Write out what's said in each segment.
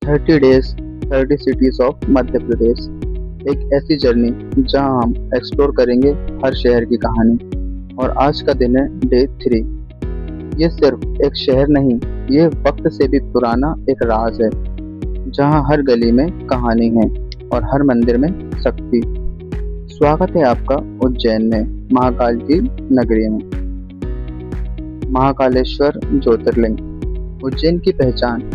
30 days 30 cities of Madhya प्रदेश। एक ऐसी journey जहां हम एक्सप्लोर करेंगे हर शहर की कहानी। और आज का दिन है डे 3। ये सिर्फ एक शहर नहीं, ये वक्त से भी पुराना एक राज है जहां हर गली में कहानी है और हर मंदिर में शक्ति। स्वागत है आपका उज्जैन में, महाकाल की नगरी में। महाकालेश्वर ज्योतिर्लिंग उज्जैन की पहचान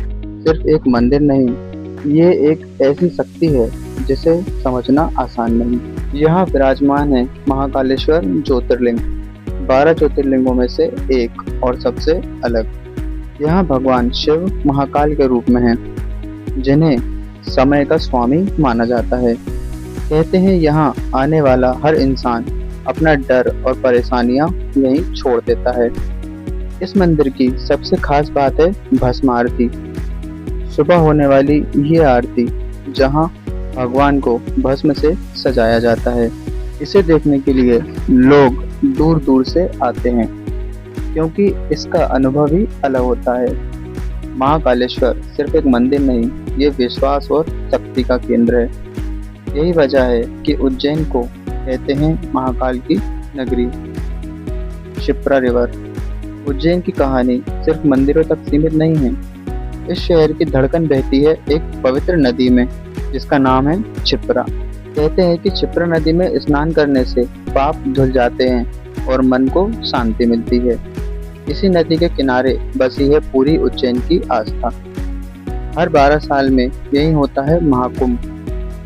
सिर्फ एक मंदिर नहीं, ये एक ऐसी शक्ति है जिसे समझना आसान नहीं। यहाँ विराजमान है महाकालेश्वर ज्योतिर्लिंग, 12 ज्योतिर्लिंगों में से एक और सबसे अलग। यहाँ भगवान शिव महाकाल के रूप में हैं, जिन्हें समय का स्वामी माना जाता है। कहते हैं यहाँ आने वाला हर इंसान अपना डर और परेशानियां यहीं छोड़ देता है। इस मंदिर की सबसे खास बात है भस्म आरती। सुबह होने वाली ये आरती जहां भगवान को भस्म से सजाया जाता है, इसे देखने के लिए लोग दूर दूर से आते हैं, क्योंकि इसका अनुभव ही अलग होता है। महाकालेश्वर सिर्फ एक मंदिर नहीं, ये विश्वास और शक्ति का केंद्र है। यही वजह है कि उज्जैन को कहते हैं महाकाल की नगरी। शिप्रा रिवर उज्जैन की कहानी सिर्फ मंदिरों तक सीमित नहीं है। इस शहर की धड़कन बहती है एक पवित्र नदी में, जिसका नाम है क्षिप्रा। कहते हैं कि क्षिप्रा नदी में स्नान करने से पाप धुल जाते हैं और मन को शांति मिलती है। इसी नदी के किनारे बसी है पूरी उज्जैन की आस्था। हर 12 साल में यही होता है महाकुंभ,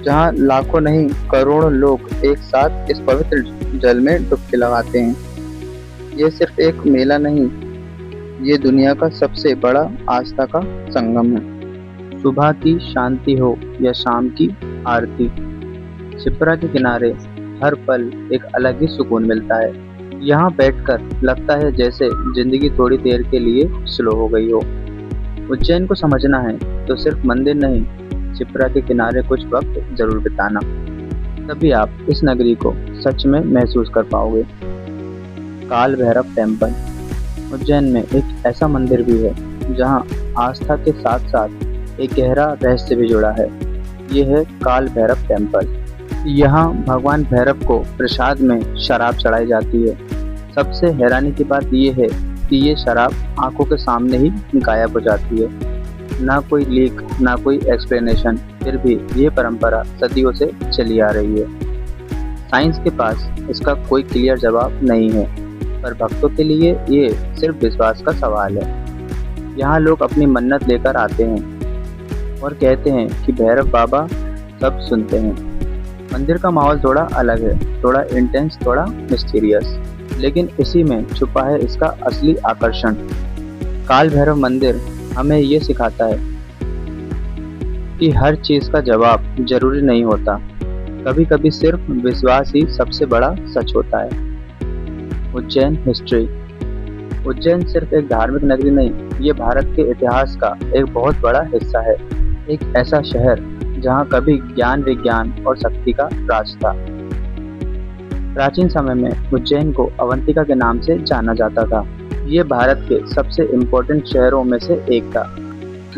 जहां लाखों नहीं करोड़ों लोग एक साथ इस पवित्र जल में डुबकी लगाते हैं। ये सिर्फ एक मेला नहीं, ये दुनिया का सबसे बड़ा आस्था का संगम है। सुबह की शांति हो या शाम की आरती, शिप्रा के किनारे हर पल एक अलग ही सुकून मिलता है। यहाँ बैठकर लगता है जैसे जिंदगी थोड़ी देर के लिए स्लो हो गई हो। उज्जैन को समझना है तो सिर्फ मंदिर नहीं, शिप्रा के किनारे कुछ वक्त जरूर बिताना, तभी आप इस नगरी को सच में महसूस कर पाओगे। काल भैरव टेम्पल उज्जैन में एक ऐसा मंदिर भी है जहां आस्था के साथ साथ एक गहरा रहस्य भी जुड़ा है। ये है काल भैरव टेम्पल। यहाँ भगवान भैरव को प्रसाद में शराब चढ़ाई जाती है। सबसे हैरानी की बात ये है कि ये शराब आंखों के सामने ही गायब हो जाती है। ना कोई लीक, ना कोई एक्सप्लेनेशन, फिर भी ये परंपरा सदियों से चली आ रही है। साइंस के पास इसका कोई क्लियर जवाब नहीं है, पर भक्तों के लिए ये सिर्फ विश्वास का सवाल है। यहाँ लोग अपनी मन्नत लेकर आते हैं और कहते हैं कि भैरव बाबा सब सुनते हैं। मंदिर का माहौल थोड़ा अलग है, थोड़ा इंटेंस, थोड़ा मिस्टीरियस, लेकिन इसी में छुपा है इसका असली आकर्षण। काल भैरव मंदिर हमें ये सिखाता है कि हर चीज का जवाब जरूरी नहीं होता, कभी कभी सिर्फ विश्वास ही सबसे बड़ा सच होता है। उज्जैन हिस्ट्री उज्जैन सिर्फ एक धार्मिक नगरी नहीं, ये भारत के इतिहास का एक बहुत बड़ा हिस्सा है। एक ऐसा शहर जहाँ कभी ज्ञान, विज्ञान और शक्ति का राज था। प्राचीन समय में उज्जैन को अवंतिका के नाम से जाना जाता था। ये भारत के सबसे इम्पोर्टेंट शहरों में से एक था,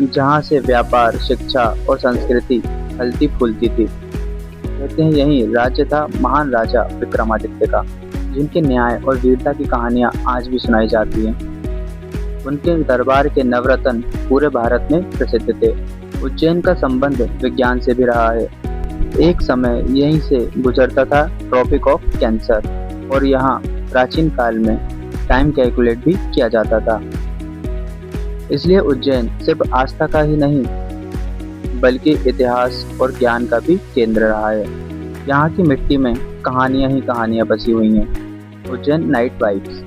जहाँ से व्यापार, शिक्षा और संस्कृति फलती फूलती थी। कहते हैं यही राज्य था महान राजा विक्रमादित्य का, जिनके न्याय और वीरता की कहानियां आज भी सुनाई जाती हैं। उनके दरबार के नवरत्न पूरे भारत में प्रसिद्ध थे। उज्जैन का संबंध विज्ञान से भी रहा है। एक समय यहीं से गुजरता था ट्रॉपिक ऑफ कैंसर, और यहाँ प्राचीन काल में टाइम कैलकुलेट भी किया जाता था। इसलिए उज्जैन सिर्फ आस्था का ही नहीं, बल्कि इतिहास और ज्ञान का भी केंद्र रहा है। यहाँ की मिट्टी में कहानियां ही कहानियां बसी हुई हैं। Ujjain night vibes.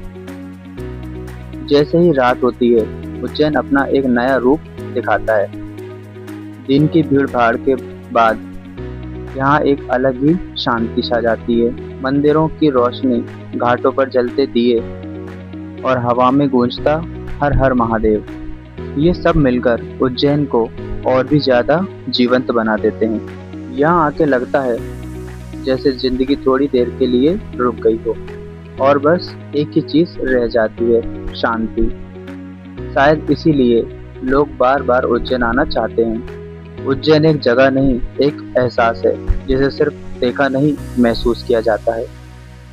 जैसे ही रात होती है, उज्जैन अपना एक नया रूप दिखाता है। दिन की भीड़ भाड़ के बाद यहाँ एक अलग ही शांति छा जाती है। मंदिरों की रोशनी, घाटों पर जलते दिए और हवा में गूंजता हर हर महादेव, ये सब मिलकर उज्जैन को और भी ज्यादा जीवंत बना देते हैं। यहाँ आके लगता है जैसे जिंदगी थोड़ी देर के लिए रुक गई हो और बस एक ही चीज रह जाती है, शांति। शायद इसीलिए लोग बार बार उज्जैन आना चाहते हैं। उज्जैन एक जगह नहीं, एक एहसास है जिसे सिर्फ देखा नहीं, महसूस किया जाता है।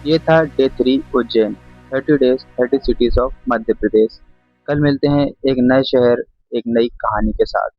ये था day 3 Ujjain, 30 days 30 cities of Madhya Pradesh. कल मिलते हैं एक नए शहर, एक नई कहानी के साथ।